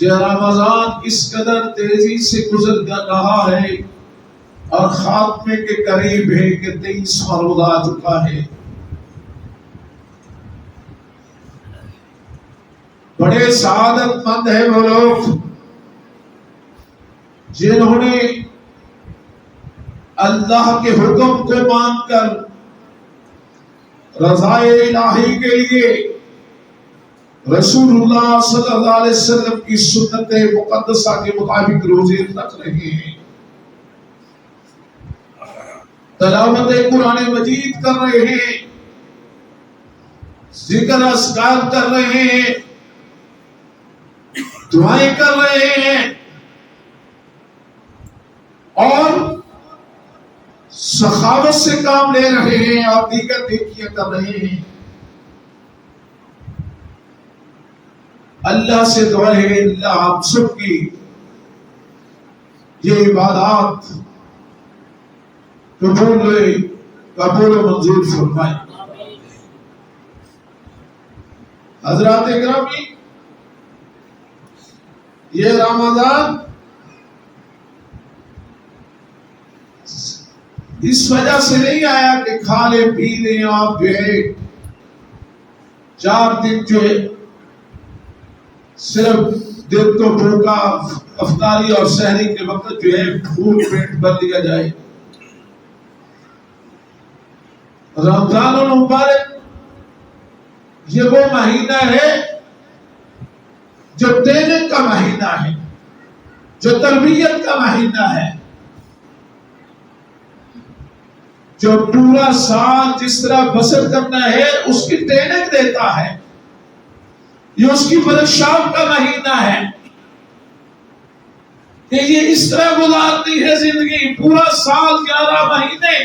یہ رمضان اس قدر تیزی سے گزر رہا ہے اور خاتمے کے قریب ہے کہ 23واں روزہ آ چکا ہے۔ بڑے سعادت مند ہیں وہ لوگ جنہوں نے اللہ کے حکم کو مان کر رضائے الہی کے لیے رسول اللہ صلی اللہ علیہ وسلم کی سنت مقدسہ کے مطابق روزے رکھ رہے ہیں، تلاوت قرآن مجید کر رہے ہیں، ذکر اذکار کر رہے ہیں، دعائیں کر رہے ہیں اور سخاوت سے کام لے رہے ہیں اور دیگر نیکیاں کر رہے ہیں۔ اللہ سے دعا ہے اللہ ہم سب کی یہ عبادات قبول و منظور فرمائے۔ حضرات گرامی، یہ رمضان اس وجہ سے نہیں آیا کہ کھا لے پی لیں آپ جو ہے 4 دن جو ہے صرف دن کو بھوکا افطاری اور سحری کے وقت جو ہے بھوک پیٹ بھر لیا جائے۔ رمضان المبارک یہ وہ مہینہ ہے جو دینے کا مہینہ ہے، جو تربیت کا مہینہ ہے، جو پورا سال جس طرح بسر کرنا ہے اس کی ٹریننگ دیتا ہے۔ یہ اس کی ورکشاپ کا مہینہ ہے کہ یہ اس طرح گزارتی ہے زندگی، پورا سال 11 مہینے۔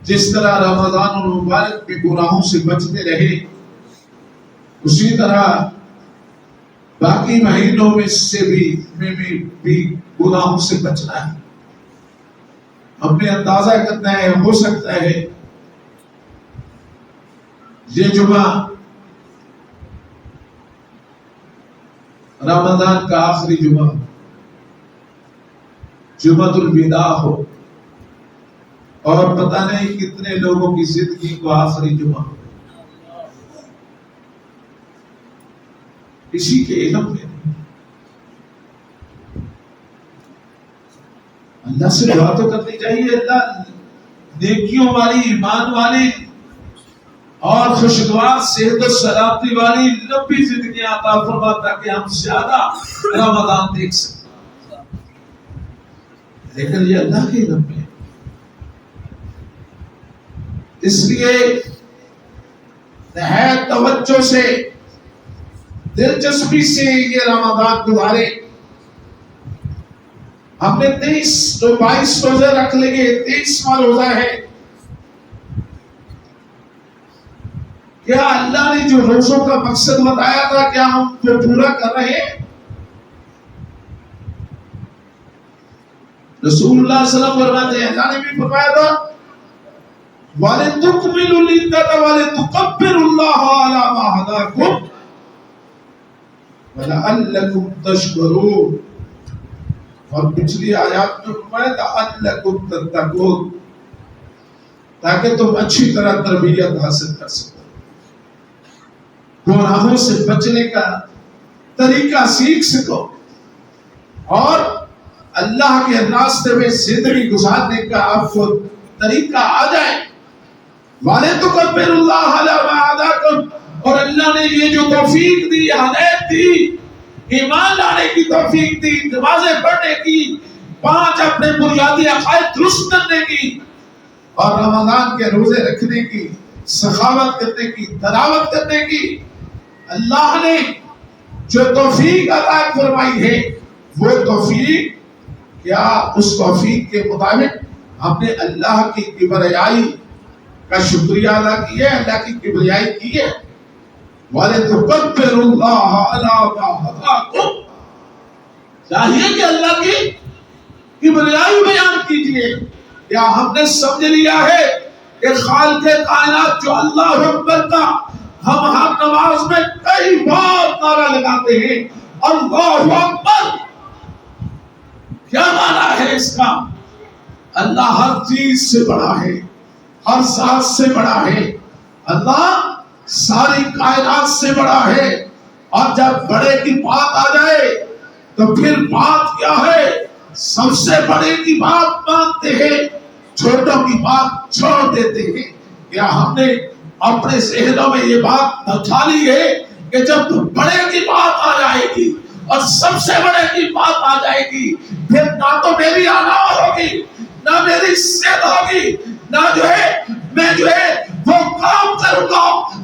جس طرح رمضان المبارک میں گناہوں سے بچتے رہے، اسی طرح باقی مہینوں میں سے بھی گناہوں سے بچنا ہے۔ ہم نے اندازہ کرنا ہے، ہو سکتا ہے یہ جمعہ رمضان کا آخری جمعہ، جمعۃ الوداع ہو، اور پتہ نہیں کتنے لوگوں کی زندگی کو آخری جمعہ کسی کے علم میں۔ اللہ سے دعا تو کرنی چاہیے، اللہ نیکیوں والی، ایمان والی اور خوشگوار صحت و سلامتی والی لمبی زندگی عطا فرما تاکہ ہم زیادہ رمضان دیکھ سکیں، لیکن یہ اللہ کے علم میں۔ اس لیے نہایت توجہ سے، دلچسپی سے یہ رمضان گزارے۔ ہم نے 22 روزے رکھ لیں، 23واں روزہ ہے۔ کیا اللہ نے جو روزوں کا مقصد بتایا تھا کیا ہم وہ پورا کر رہے ہیں؟ رسول اللہ صلی اللہ علیہ وسلم فرماتے ہیں، اللہ نے بھی فرمایا تھا وَلِتُكْمِلُوا الْعِدَّةَ وَلِتُكَبِّرُوا اللَّهَ عَلَى مَا هَدَاكُمْ وَلَعَلَّكُمْ تَشْكُرُونَ۔ اور پچھلی آیات میں فرمایا لَعَلَّكُمْ تَتَّقُونَ، تاکہ تم اچھی طرح تربیت حاصل کر سکو، گناہوں سے بچنے کا طریقہ سیکھ سکو اور اللہ کے راستے میں زندگی گزارنے کا آپ کو طریقہ آ جائے۔ وَلِتُكَبِّرُوا اللَّهَ عَلَى مَا هَدَاكُمْ، اور اللہ نے یہ جو توفیق دی، ہدایت دی، ایمان لانے کی توفیق دی، نمازیں پڑھنے کی، 5 اپنے بنیادی عقائد درست کرنے کی اور رمضان کے روزے رکھنے کی، سخاوت کرنے کی، تلاوت کرنے کی، اللہ نے جو توفیق عطا فرمائی ہے، وہ توفیق کیا اس توفیق کے مطابق ہم نے اللہ کی کبریائی کا شکریہ ادا کیا ہے، اللہ کی کبریائی کی ہے۔ وَلِتُكَبِّرُوا اللَّهَ عَلَى مَا هَدَاكُمْ، چاہیے کہ اللہ کی کبریائی بیان کیجئے۔ کیا ہم نے سمجھ لیا ہے کہ خالق کائنات جو اللہ اکبر کا ہم ہر نماز میں کئی بار نعرہ لگاتے ہیں اللہ اکبر. کیا معنی ہے اس کا؟ اللہ ہر چیز سے بڑا ہے، ہر ذات سے بڑا ہے. اللہ ساری کائنات سے بڑا ہے. اور جب بڑے کی بات آ جائے تو پھر بات کیا ہے؟ سب سے بڑے کی بات مانتے ہیں، چھوٹوں کی بات چھوڑ دیتے ہیں. کیا ہم نے اپنے ذہنوں میں یہ بات بٹھا لی ہے کہ جب بڑے کی بات آ جائے گی اور سب سے بڑے کی بات آ جائے گی، پھر نہ تو میری آنا ہوگی، نہ میری صحت ہوگی، نہ میں وہ کام کروں گا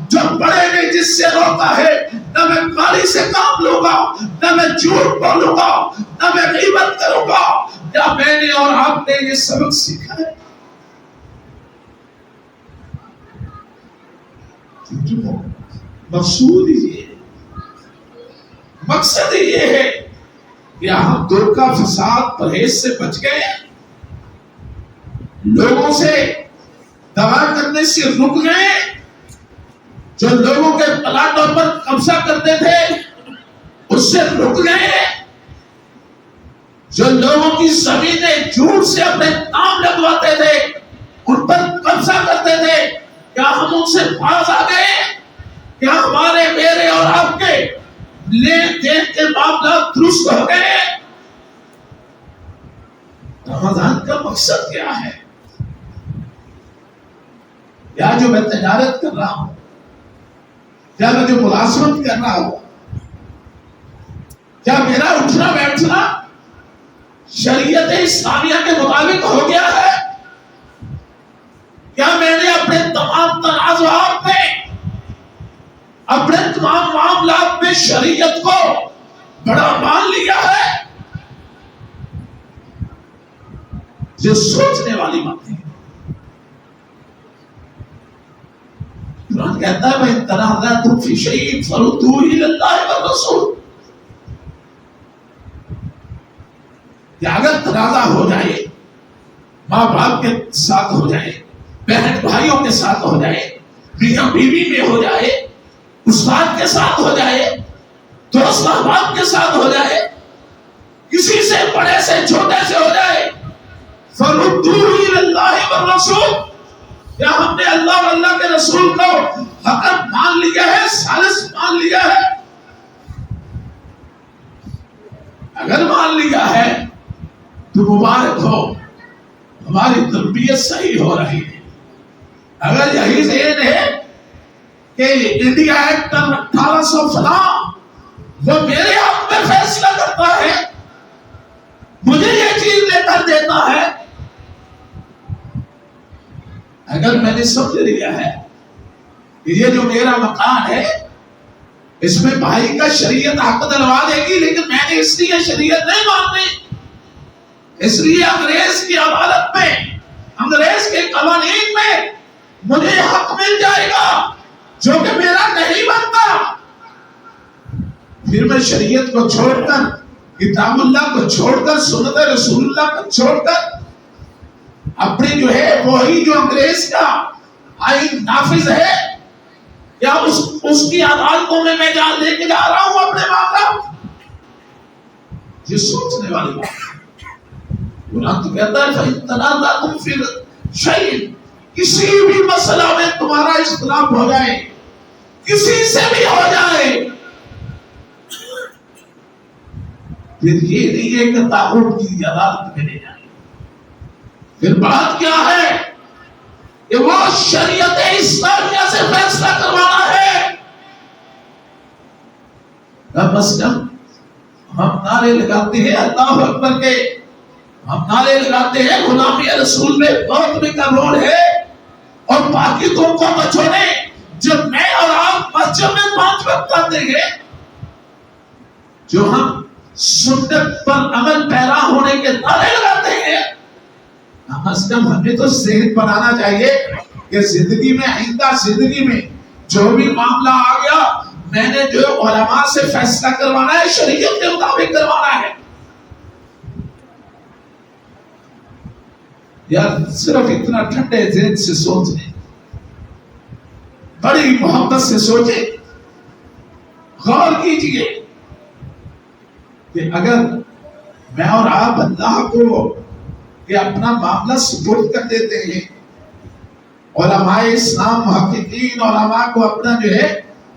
جو بڑے نے جس سے روکا ہے، نہ میں گالی سے کام لوں گا، نہ میں جھوٹ بولوں گا، نہ میں غیبت کروں گا. کیا میں نے اور آپ نے یہ سبق سیکھا ہے؟ مقصود یہ ہے، مقصد یہ ہے کہ ہم دھوکہ فساد پرہیز سے بچ گئے، لوگوں سے دعا کرنے سے رک گئے، جو لوگوں کے پلاٹوں پر قبضہ کرتے تھے اس سے رک گئے، جو لوگوں کی زمینیں جھوٹ سے اپنے نام لگواتے تھے ان پر قبضہ کرتے تھے. کیا ہم ان سے باز آ گئے؟ کیا ہمارے میرے اور آپ کے لین دین کے معاملات درست ہو گئے؟ رمضان کا مقصد کیا ہے؟ کیا جو میں تجارت کر رہا ہوں، کیا میں جو ملازمت کر رہا ہوں، کیا میرا اٹھنا بیٹھنا شریعت اسلامیہ کے مطابق ہو گیا ہے؟ کیا میں نے اپنے تمام تنازعات میں، اپنے تمام معاملات میں شریعت کو بڑا مان لیا ہے؟ یہ سوچنے والی بات ہے. قرآن کہتا ہے وَإِن تَنَازَعْتُمْ فِي شَيْءٍ فَرُدُّوهُ إِلَى اللَّهِ وَالرَّسُولِ. کہ اگر تنازع ہو جائے، ماں باپ کے ساتھ ہو جائے، بہن بھائیوں کے ساتھ ہو جائے، میاں بیوی میں ہو جائے، استاد کے ساتھ ہو جائے، دوست احباب کے ساتھ ہو جائے، کسی سے بڑے سے چھوٹے سے ہو جائے، فَرُدُّوهُ إِلَى اللَّهِ وَالرَّسُولِ. کیا ہم نے اللہ اور اللہ کے رسول کو حقیقت مان لیا ہے، ثالث مان لیا ہے؟ اگر مان لیا ہے تو مبارک ہو، ہماری تربیت صحیح ہو رہی ہے. اگر یہی ذہن ہے کہ انڈیا ایکٹ 1800 فلاں وہ میرے حق میں فیصلہ کرتا ہے، مجھے یہ چیز لے کر دیتا ہے، اگر میں نے سمجھ لیا ہے کہ یہ جو میرا مکان ہے اس میں بھائی کا شریعت حق دلوا دے گی، لیکن میں نے اس لیے شریعت نہیں ماننی، اس لیے انگریز کی عدالت میں، انگریز کے قوانین میں مجھے حق مل جائے گا جو کہ میرا نہیں بنتا، پھر میں شریعت کو چھوڑ کر، کتاب اللہ کو چھوڑ کر، سنت رسول اللہ کو چھوڑ کر اپنے وہی جو انگریز کا آئین نافذ ہے، یا اس کی عدالتوں میں میں جان لے کے جا رہا ہوں اپنے معاملات؟ یہ سوچنے والی بات ہے. قرآن تو کہتا ہے فَإِن تَنَازَعْتُمْ فِي شَيْءٍ، کسی بھی مسئلہ میں تمہارا اختلاف ہو جائے، کسی سے بھی ہو جائے، پھر یہ نہیں ہے کہ طاغوت کی عدالت میں لے جائیں. پھر بات کیا ہے کہ وہ شریعت اسلامیہ سے فیصلہ کروانا ہے. کم از کم ہم نعرے لگاتے ہیں اللہ اکبر کے، ہم نعرے لگاتے ہیں غلامی رسول میں بہت بھی کا رول ہے، اور باقی تم کو بچونے جب میں اور آپ مسجد میں 5 وقت آتے ہیں، جو ہم سنت پر عمل پیرا ہونے کے نعرے لگاتے ہیں، کم از کم ہمیں تو ذہن بنانا چاہیے کہ زندگی میں، آئندہ زندگی میں جو بھی معاملہ آ گیا، میں نے جو علماء سے فیصلہ کروانا ہے شریعت کے مطابق کروانا ہے. یار صرف اتنا ٹھنڈے ذہن سے سوچ لیں، بڑی محبت سے سوچیں، غور کیجئے کہ اگر میں اور آپ اللہ کو کہ اپنا معاملہ سپرد کر دیتے ہیں، علماء اسلام محققین علماء کو اپنا جو ہے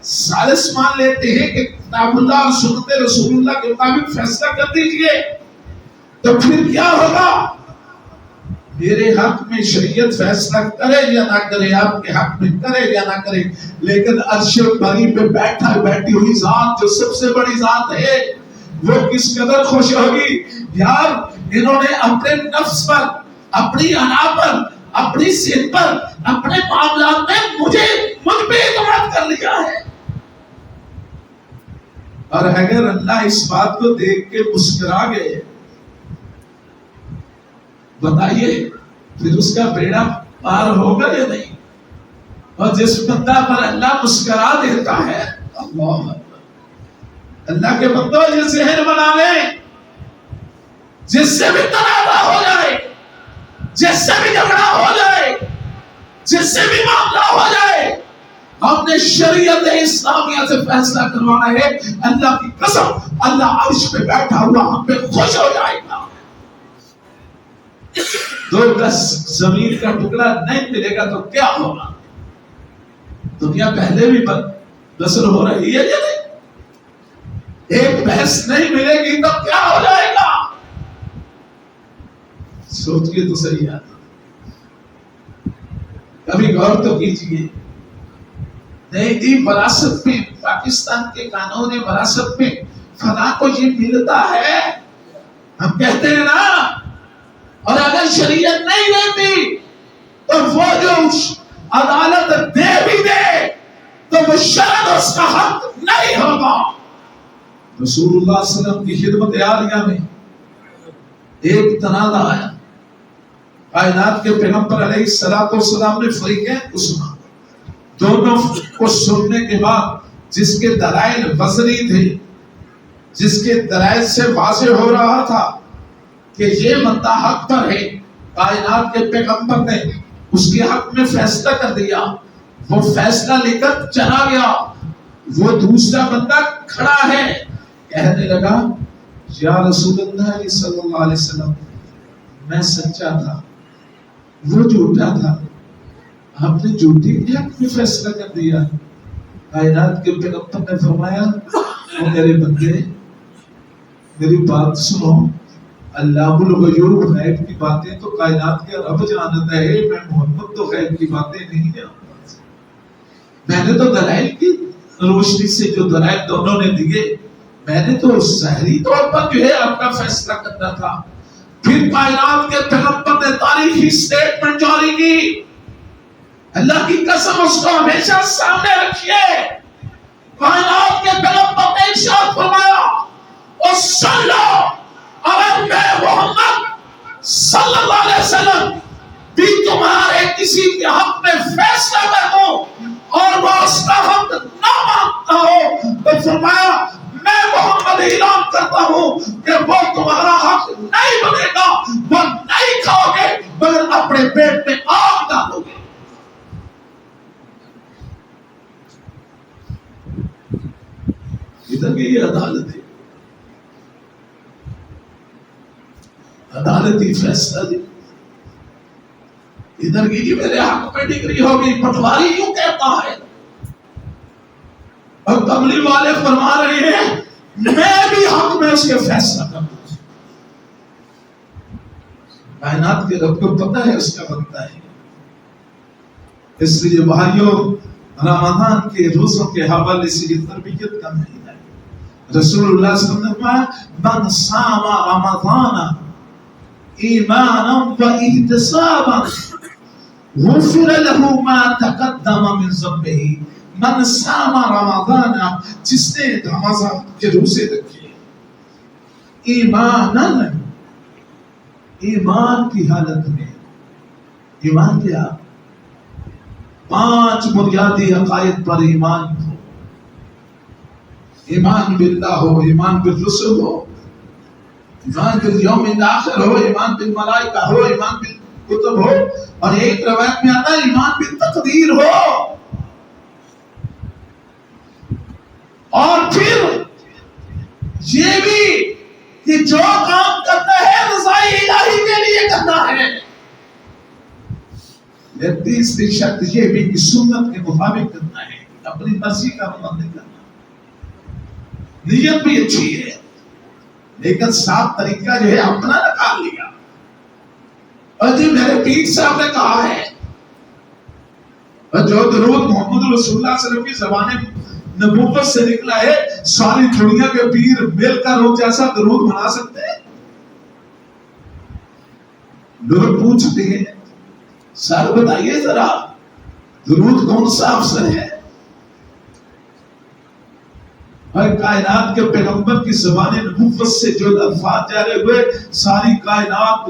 ثالث مان لیتے ہیں کہ کتاب اللہ اور سنت رسول اللہ کے مطابق فیصلہ کر دیجئے، تو پھر کیا ہوگا؟ میرے حق میں شریعت فیصلہ کرے یا نہ کرے، آپ کے حق میں کرے یا نہ کرے، لیکن عرش بری پہ بیٹھی ہوئی ذات جو سب سے بڑی ذات ہے، وہ کس قدر خوش ہوگی؟ یار انہوں نے اپنے نفس پر، اپنی انا پر، اپنی ذات پر، اپنے معاملات میں مجھ پہ اعتماد کر لیا ہے۔ اور اگر اللہ اس بات کو دیکھ کے مسکرا گئے، بتائیے پھر اس کا بیڑا پار ہوگا یا نہیں؟ اور جس بندہ پر اللہ مسکرا دیتا ہے، اللہ کے بندوں یہ ذہن بنا لیں، جس سے بھی تنازع ہو جائے، جس سے بھی جھگڑا ہو جائے، جس سے بھی معاملہ ہو جائے، ہم نے شریعت اسلامیہ سے فیصلہ کروانا ہے، اللہ کی قسم اللہ عرش پہ بیٹھا ہوا ہم پہ خوش ہو جائے گا۔ 2 گز زمین کا ٹکڑا نہیں ملے گا تو کیا ہوگا؟ دنیا پہلے بھی بسر ہو رہی ہے یا نہیں؟ ایک بحث نہیں ملے گی تو کیا ہو جائے گا؟ سوچ کے تو صحیح آتا، کبھی غور تو کیجیے۔ نہیں جی وراثت میں پاکستان کے قانون وراثت میں فلاں کو یہ ملتا ہے، ہم کہتے ہیں نا، اور اگر شریعت نہیں دیتی تو وہ جو عدالت دے بھی دے تو وہ شاید اس کا حق نہیں ہوگا۔ رسول اللہ صلی اللہ علیہ وسلم کی خدمت عالیہ میں ایک تنازع آیا، کائنات کے پیغمبر علیہ السلام نے فریقین کو سنا، دونوں کو سننے کے بعد جس کے دلائل وزنی تھے، جس کے دلائل سے واضح ہو رہا تھا کہ یہ بندہ حق پر ہے، کائنات کے پیغمبر نے اس کے حق میں فیصلہ کر دیا، وہ فیصلہ لے کر چلا گیا، وہ دوسرا بندہ کھڑا ہے، کہنے لگا یا رسول اللہ صلی اللہ علیہ وسلم میں سچا تھا، وہ جھوٹا تھا، آپ نے جھوٹی کے حق میں فیصلہ کر دیا۔ کائنات کے پیغمبر نے فرمایا او میرے بندے میری بات سنو، اللہ الغیوب غیب کی باتیں تو کائنات کے رب جانتا ہے، میں محمد تو غیب کی باتیں نہیں جانتا، میں نے تو دلائل کی روشنی سے جو دلائل دونوں نے دیے، میں نے تو ظاہری طور پر جو ہے اپنا فیصلہ کرنا تھا۔ پھر کائنات کے پیغمبر نے تاریخی سٹیٹمنٹ جاری کی، اللہ کی قسم اس کو ہمیشہ سامنے رکھیے، کائنات کے پیغمبر نے ارشاد فرمایا اور سن لو، اگر میں محمد صلی اللہ علیہ وسلم بھی تمہارے کسی کے حق میں فیصلہ کر دوں اور وہ اس کا حق نہ مانتا ہو تو فرمایا میں محمد اعلان کرتا ہوں کہ وہ تمہارا حق نہیں بنے گا، وہ نہیں کھاؤ گے مگر اپنے پیٹ میں آگ ڈالو گے۔ ادھر کی یہ عدالت ہے، عدالتی فیصلہ دی، ادھر کی میرے حق میں ڈگری ہوگی، پٹواری یوں کہتا ہے، اور کملی والے فرما رہے ہیں میں بھی حق میں اس کے فیصلہ کروں۔ کائنات کے رب کو پتہ ہے اس کا بنتا ہے، اس لیے بھائیوں رمضان کے روزوں کے حوالے سے یہ تربیت کا مہینہ ہے۔ رسول اللہ صلی اللہ علیہ وسلم نے فرمایا من صام رمضان ایمانا و احتسابا غفر له ما تقدم من ذنبه۔ من صام رمضان، جس نے رمضان کے روزے رکھے ایمانا، ایمان کی حالت میں، ایمان کیا؟ 5 بنیادی عقائد پر ایمان ہو، ایمان باللہ ہو، ایمان بالرسل ہو، ایمان بالیوم الاخر ہو، ایمان بالملائکہ ہو، ایمان بالکتب ہو، اور ایک روایت میں آتا ہے ایمان بالتقدیر ہو۔ اور پھر یہ بھی کہ جو کام کرنا ہے رضائے الہی کے لیے کرنا ہے، تیسری شرط یہ بھی کہ سنت کے مطابق کرنا ہے، اپنی مرضی کا عمل نہیں کرنا۔ نیت بھی اچھی ہے لیکن صاف طریقہ جو ہے اپنا نکال لیا، اور جی میرے پیر صاحب نے کہا ہے، اور جو درود محمد رسول اللہ صلی اللہ علیہ وسلم کی زبان نبوت سے نکلا ہے، ساری دنیا کے پیر مل کر وہ جیسا درود بنا سکتے ہیں؟ لوگ پوچھتے ہیں سر بتائیے ذرا درود کون سا افضل ہے؟ اور کائنات کے پیغمبر کی زبان نبوت سے جو الفاظ جاری ہوئے، ساری کائنات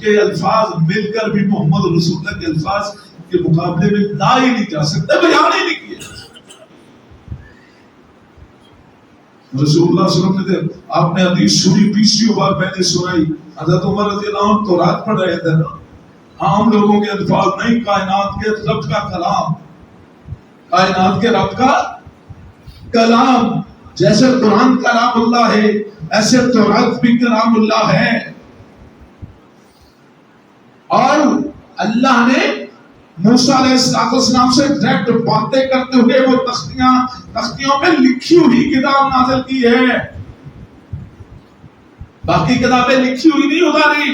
کے الفاظ مل کر بھی محمد رسول اللہ کے الفاظ کے مقابلے میں لا ہی نہیں جا سکتے، بیان ہی نہیں کیا۔ رسول اللہ صلی اللہ علیہ وسلم نے آپ نے حدیث سنی، 20 بار میں نے سنائی، حضرت عمر رضی اللہ عنہ تو رات پڑھ رہے تھے نا، عام لوگوں کے الفاظ نہیں، کائنات کے رب کا کلام، کائنات کے رب کا کلام، جیسے قرآن کلام اللہ ہے ایسے تورات بھی کلام اللہ ہے۔ اور اللہ نے موسیٰ علیہ السلام سے ڈائریکٹ باتیں کرتے ہوئے وہ تختیوں میں لکھی ہوئی کتاب نازل کی ہے، باقی کتابیں لکھی ہوئی نہیں اتاری،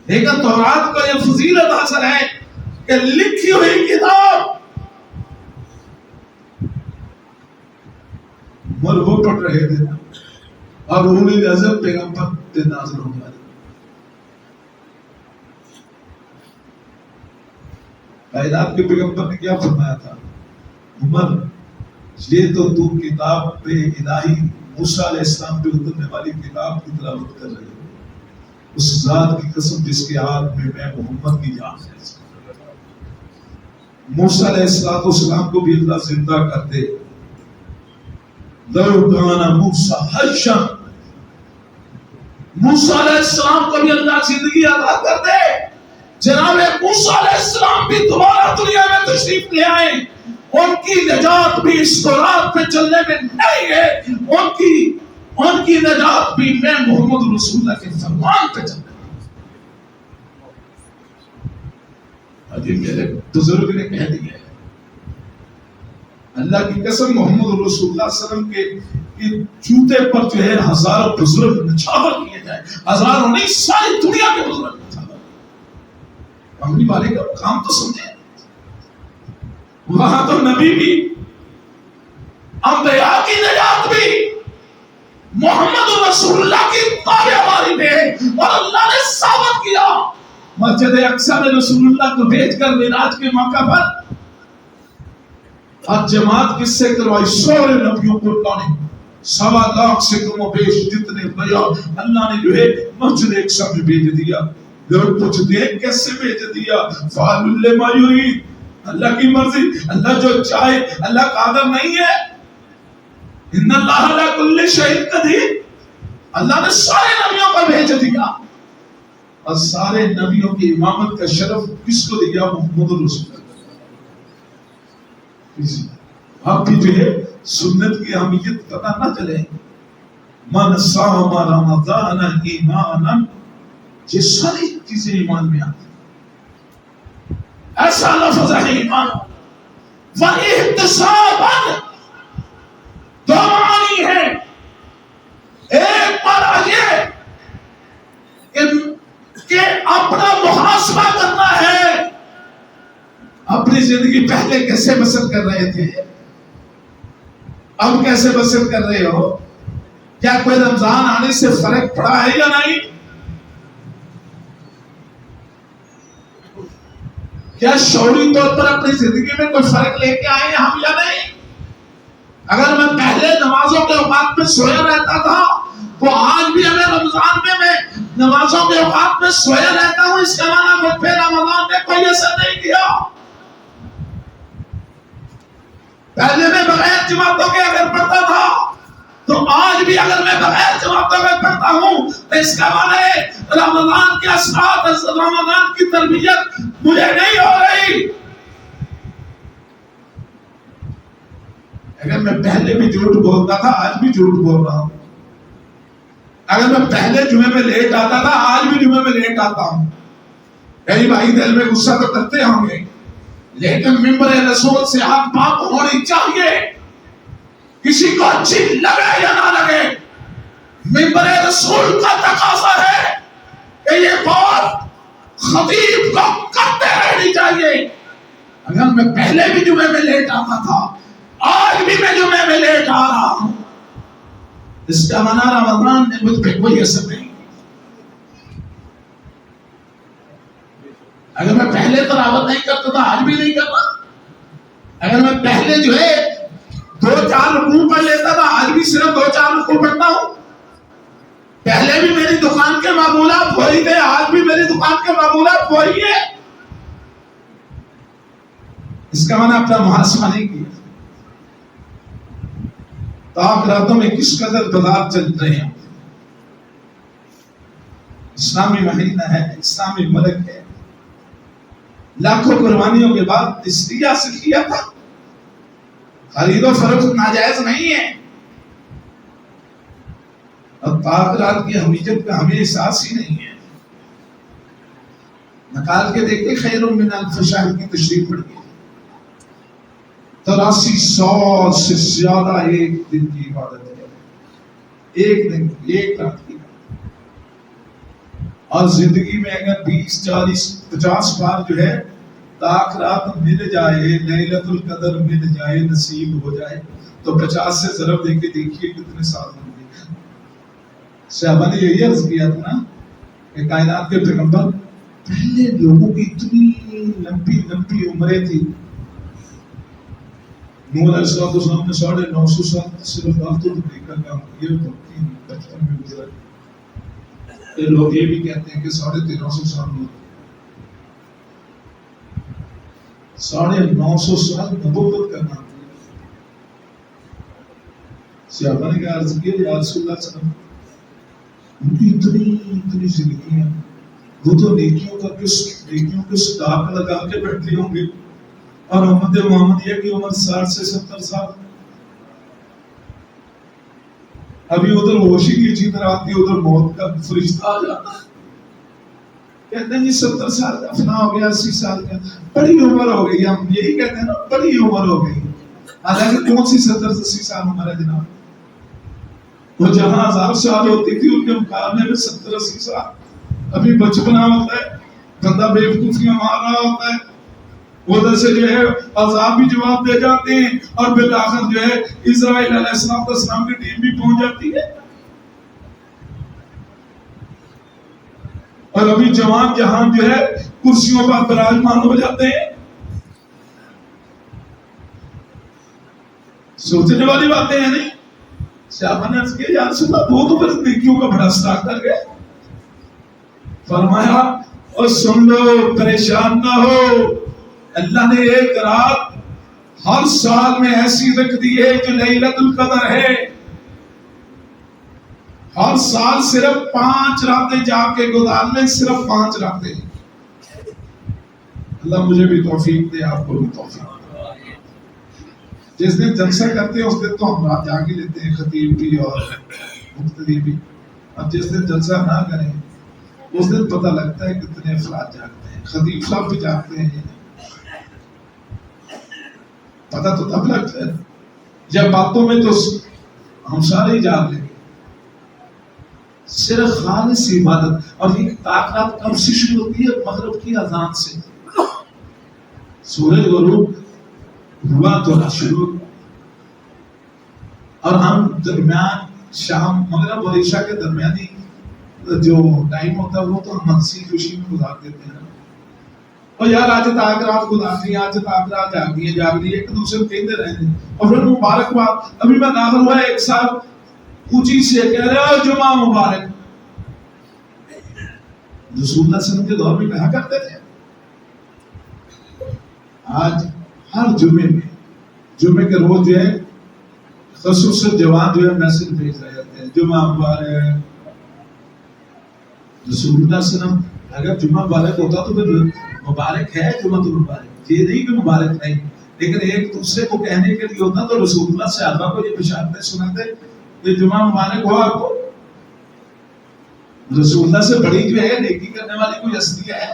لیکن تورات کا یہ فضیلت حاصل ہے کہ لکھی ہوئی کتاب مر وہ پڑھ رہے تھے اور انہیں لازم پیغمبر پہ نازل ہو جائے۔ کائنات کے پیغمبر نے کیا فرمایا تھا؟ عمر یہ تو کتاب پہ الہی موسیٰ علیہ السلام پہ اترنے والی کتاب کی تلاوت کر رہے ہو، اس ذات کی قسم جس کے ہاتھ میں محمد کی جان ہے۔ موسیٰ علیہ السلام کو بھی اللہ زندہ کر دے، لو کان موسیٰ حیا، موسیٰ علیہ السلام کو بھی اللہ زندگی عطا کر دے، جناب موسیٰ علیہ السلام بھی دوبارہ دنیا میں تشریف لے آئے، ان کی نجات بھی اس تورات پہ چلنے میں نہیں ہے، ان کی نجات بھی میں محمد رسول اللہ کے فرمان پہ چلنے میں۔ حجی میرے بزرگ نے کہہ دیا ہے، اللہ کی قسم محمد رسول اللہ صلی اللہ علیہ وسلم کے جوتے پر جو ہے ہزاروں بزرگ نچھاور کیے جائے، ہزاروں نہیں ساری دنیا کے بزرگ نچھاور، اپنی والے کا کام تو سمجھے، وہاں تو نبی بھی، انبیاء کی نجات بھی محمد رسول اللہ کی تابعداری میں، اور اللہ نے ثابت کیا مسجد اقصی میں رسول اللہ کو بھیج کر معراج کے موقع پر اور جماعت کس سے کروائی؟ سورے نبیوں کو اللہ نے 1.25 لاکھ سے کم و بیش جتنے بیان اللہ نے جو ہے مسجد اقصی میں بھیج دیا۔ لوگ پوچھتے ہیں کیسے بھیج دیا؟ فعل لما یرید، اللہ کی مرضی، اللہ جو چاہے، اللہ قادر نہیں ہے؟ ان اللہ علی کل شیء قدیر، اللہ نے سارے نبیوں کو بھیج دیا، اور سارے نبیوں کی امامت کا شرف کس کو دیا؟ محمد رسول اللہ۔ آپ بھی جو ہے سنت کی اہمیت پتہ نہ چلے، من صام رمضان ایمانا، یہ ساری چیزیں ایمان میں آتی، ایسا لفظ ہے ایمان، واحتسابا، دو معنی ہے، ایک معنی یہ کہ اپنا محاسبہ کرنا ہے، اپنی زندگی پہلے کیسے بسر کر رہے تھے، اب کیسے بسر کر رہے ہو، کیا کوئی رمضان آنے سے فرق پڑا ہے یا نہیں؟ کیا شعوری طور پر اپنی زندگی میں کوئی فرق لے کے آئے ہیں ہم یا نہیں؟ اگر میں پہلے نمازوں کے اوقات میں سویا رہتا تھا تو آج بھی ہمیں رمضان میں نمازوں کے اوقات میں سویا رہتا ہوں، اس کا معنی مجھے رمضان میں کوئی اثر نہیں کیا۔ پہلے میں بغیر جماعتوں کے اگر پڑھتا تھا تو آج بھی اگر میں بغیر جماعتوں کے پڑھتا ہوں تو اس کا معنی ہے رمضان کے اثرات، رمضان کی تربیت مجھے نہیں ہو رہی۔ اگر میں پہلے بھی جھوٹ بولتا تھا آج بھی جھوٹ بول رہا ہوں. اگر میں پہلے جمعے میں لیٹ آتا تھا آج بھی جمعے میں لیٹ آتا ہوں. میری بھائی دل میں غصہ تو کرتے ہوں گے لیکن ممبر رسول سے آپ بات ہونی چاہیے. کسی کو اچھی لگے یا نہ لگے ممبر رسول کا تقاضا ہے کہ یہ بات خطیب کو کرتے رہنی چاہیے. اگر میں پہلے بھی جمعے میں لیٹ آتا تھا آج بھی میں جمعے میں لیٹ آ رہا ہوں اس کا معنی رمضان نے مجھ پہ کوئی اثر نہیں. اگر میں پہلے تلاوت نہیں کرتا تھا آج بھی نہیں کرتا. اگر میں پہلے جو ہے 2-4 رکوع پڑھ لیتا تھا آج بھی صرف 2-4 رکوع پڑھتا ہوں. پہلے بھی میری دکان کے معمولات وہی تھے آج بھی میری دکان کے معمولات وہی ہے. اس کا معنی اپنا محاسبہ نہیں کیا. راتوں میں کس قدر بازار چل رہے ہیں. اسلامی مہینہ ہے اسلامی ملک ہے. لاکھوں قربانیوں کے بعد اس لیے سے کیا تھا. خرید و فروخت ناجائز نہیں ہے اور تاخیرات کی اہمیت کا ہمیں احساس ہی نہیں ہے. نکال کے دیکھیں خیر من الف شہر کی تشریف پڑ گئی. 8300 سے زیادہ ایک دن کی عبادت ہے. ایک دن ایک رات کی. اور زندگی میں اگر 20 40 50 بار جو ہے تاخیرات مل جائے لیلۃ القدر مل جائے نصیب ہو جائے تو 50 سے ضرب دے کے دیکھیے کتنے سال بن گئے. صحابہ نے یہی عرض کیا تھا نا کہ کائنات کے پیغمبر پہلے لوگوں کی اتنی لمبی لمبی عمریں تھی. نور علیہ السلام نے 950 سال صرف دفتر دیکھا کام کیا تو 55 میں گزرا. لوگ یہ بھی کہتے ہیں کہ 1350 سال میں 950 سال نبوت کا نام دیا. صحابہ نے کہا عرض کیا یا رسول اللہ صلی اللہ علیہ وسلم ان کی اتنی زندگی ہے وہ تو نیکیوں کے صداق لگا کے بیٹھے ہوں گے اور امت محمدیہ کی عمر 60 سے 70 سال. ابھی ادھر ہوشی کی چیز آتی ہے ادھر موت کا فرشتہ آ جاتا ہے. کہتے ہیں جی 70 سال کا فنا ہو گیا 80 سال کا بڑی عمر ہو گئی. ہم یہی کہتے ہیں نا بڑی عمر ہو گئی. حالانکہ کون سی 70-80 سال عمر ہے جناب. وہ جہاں 1000 سال ہوتی تھی ان کے مقابلے میں 70-80 سال ابھی بچپنا ہوتا ہے. بندہ بے وقوفیاں مار رہا ہوتا ہے. ادھر سے جو ہے عذاب بھی جواب دے جاتے ہیں اور بالآخر جو ہے اسرائیل علیہ السلام کی ٹیم بھی پہنچ جاتی ہے. اور ابھی جوان جہان جو ہے کرسیوں پر براجمان ہو جاتے ہیں. سوچنے والی باتیں ہیں نہیں. صحابہ نے عرض کیا یا رسول اللہ وہ تو بس نیکیوں کا بڑا سٹارٹ کر گئے. فرمایا اور سن لو پریشان نہ ہو اللہ نے ایک رات ہر سال میں ایسی رکھ دی ہے جو لیلۃ القدر ہے. ہر سال صرف 5 راتیں جا کے گزارنے صرف 5 راتیں. اللہ مجھے بھی توفیق دے آپ کو بھی توفیق دے. جس دن جلسہ کرتے ہیں اس دن تو ہم رات جاگ ہی لیتے ہیں خطیب بھی اور مقتدی بھی. اب جس دن جلسہ نہ کریں اس دن پتہ لگتا ہے کتنے افراد جاگتے ہیں. خطیب صاحب بھی جاگتے ہیں پتہ تو تب لگتا ہے جب باتوں میں تو ہم سارے ہی جاگ لیں گے. صرف خالص عبادت. اور یہ طاقت کب سے شروع ہوتی ہے؟ مغرب کی اذان سے. سورج غروب ہوا تو شروع اور ہم درمیان شام مغرب اور عشاء کے درمیانی جو ٹائم ہوتا ہے وہ تو ہم ہنسی خوشی میں گزار دیتے ہیں. اور یار آج تاخیرات گزارنی آج تاخیرات جاگنی ہے جاگنی ایک دوسرے کو کہتے رہے. اور پھر مبارکباد ابھی میں داخل ہوا ایک صاحب اونچی سے کہہ رہے ہو جمعہ مبارک. رسول اللہ صلی اللہ علیہ وسلم کے دور میں کہا کرتے تھے. آج ہر جمعے کے روز جو ہے خصوصاً جوان جو ہے میسج بھیج رہے ہوتے ہیں جمعہ مبارک. رسول اللہ صلی اللہ علیہ وسلم اگر جمعہ مبارک ہوتا تو پھر مبارک ہے جمعہ تو مبارک. یہ نہیں کہ مبارک نہیں. لیکن ایک دوسرے کو کہنے کے لیے ہوتا تو رسول اللہ صحابہ کو یہ بشارتیں سناتے کہ جمعہ مبارک ہو آپ کو. رسول اللہ سے بڑی جو ہے نیکی کرنے والی کوئی ہستی ہے؟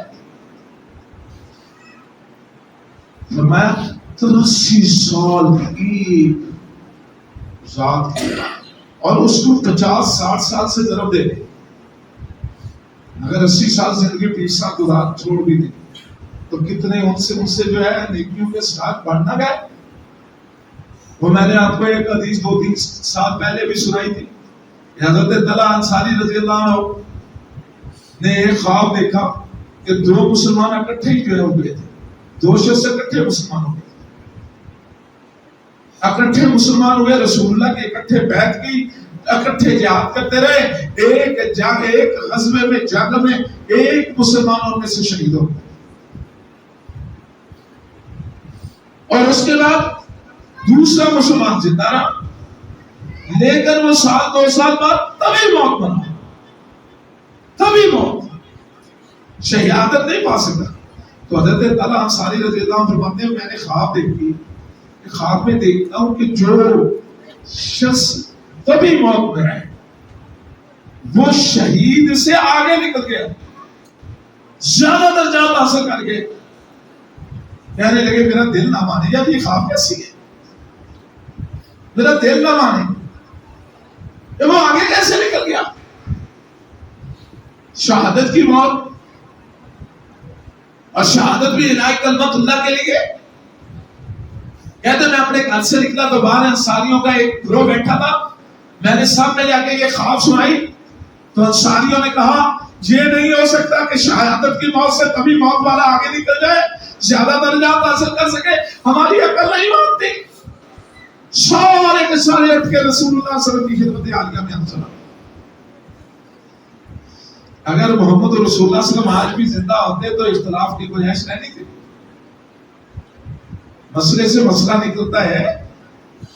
فرمایا 83 سال کی ذات کی اور اس کو 50-60 سال سے ضرب دے دے. اگر 80 سال زندگی 20 سال گزار چھوڑ بھی دے تو کتنے ان سے جو ہے نیکیوں کے ساتھ بڑھنا گئے. وہ میں نے آپ کو ایک حدیث 2-3 سال پہلے بھی سنائی تھی. حضرت طلحہ انصاری رضی اللہ عنہ نے ایک خواب دیکھا کہ 2 مسلمان اکٹھے ہی جو ہے ہو گئے تھے. 2 شخص اکٹھے مسلمان ہو گئے، اکٹھے مسلمان ہوئے، رسول اللہ کے اکٹھے بیعت کی، اکٹھے جہاد کرتے رہے. ایک غزوے میں جنگ میں ایک مسلمانوں میں سے شہید ہو گئے. اور اس کے بعد دوسرا مسلمان زندہ رہا، لیکن وہ 2 سال بعد تبھی موت بنا، تبھی موت، شہادت نہیں پا سکتا. تو حضرت طلحہ انصاری رضی اللہ عنہ فرماتے ہیں میں نے خواب دیکھی، خواب میں دیکھتا ہوں کہ جو شخص تبھی موت میں ہے وہ شہید سے آگے نکل گیا، زیادہ درجات حاصل کر کے. کہنے لگے میرا دل نہ مانے، یار یہ خواب کیسی ہے، میرا دل نہ مانے، وہ آگے کیسے نکل گیا. شہادت کی موت، اور شہادت بھی الہی کلمت اللہ کے لیے. کہتے میں اپنے گھر سے نکلا تو باہر انصاریوں کا ایک گروہ بیٹھا تھا. میں نے سب میں جا کے یہ خواب سنائی تو انصاریوں نے کہا یہ نہیں ہو سکتا کہ شہادت کی موت سے تبھی موت والا آگے نکل جائے، زیادہ درجات حاصل کر سکے، ہماری عقل نہیں مانتی. سارے کے سارے اٹھ کے رسول اللہ صلی اللہ علیہ وسلم کی خدمت عالیہ میں ہم چلا. اگر محمد رسول اللہ صلی اللہ علیہ وسلم آج بھی زندہ ہوتے تو اختلاف کی گنجائش نہیں تھی. مسئلے سے مسئلہ نکلتا ہے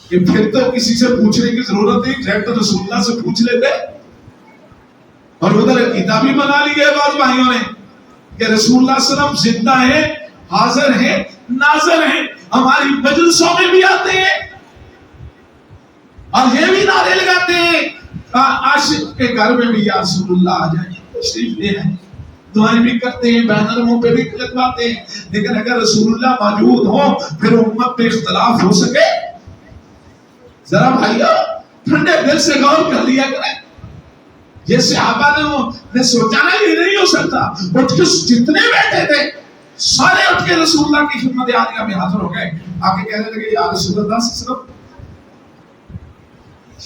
کہ پھر تو کسی سے پوچھنے کی ضرورت نہیں، ڈائریکٹ رسول اللہ سے پوچھ لیتے. اور ادھر عقیدہ بھی بنا لی ہے بعض بھائیوں نے کہ رسول اللہ صلی اللہ علیہ وسلم زندہ ہیں، حاضر ہیں، ناظر ہیں، ہماری مجلسوں میں بھی آتے ہیں اور یہ بھی نعرے لگاتے ہیں عاشق کے گھر میں بھی یا رسول اللہ آ جائیں، تشریف لے آئیں، دعائیں بھی کرتے ہیں، بینر منہ پہ بھی لگواتے ہیں. لیکن اگر رسول اللہ موجود ہو پھر امت پہ اختلاف ہو سکے؟ ذرا بھائیو ٹھنڈے دل سے غور کر لیا کریں. یہ صحابہ نے سوچا نا یہ نہیں ہو سکتا. اٹھ کے جتنے بیٹھے تھے سارے اٹھ کے رسول اللہ کی خدمت عالیہ میں حاضر ہو گئے. آگے کہنے لگے یا رسول اللہ صلی اللہ علیہ وسلم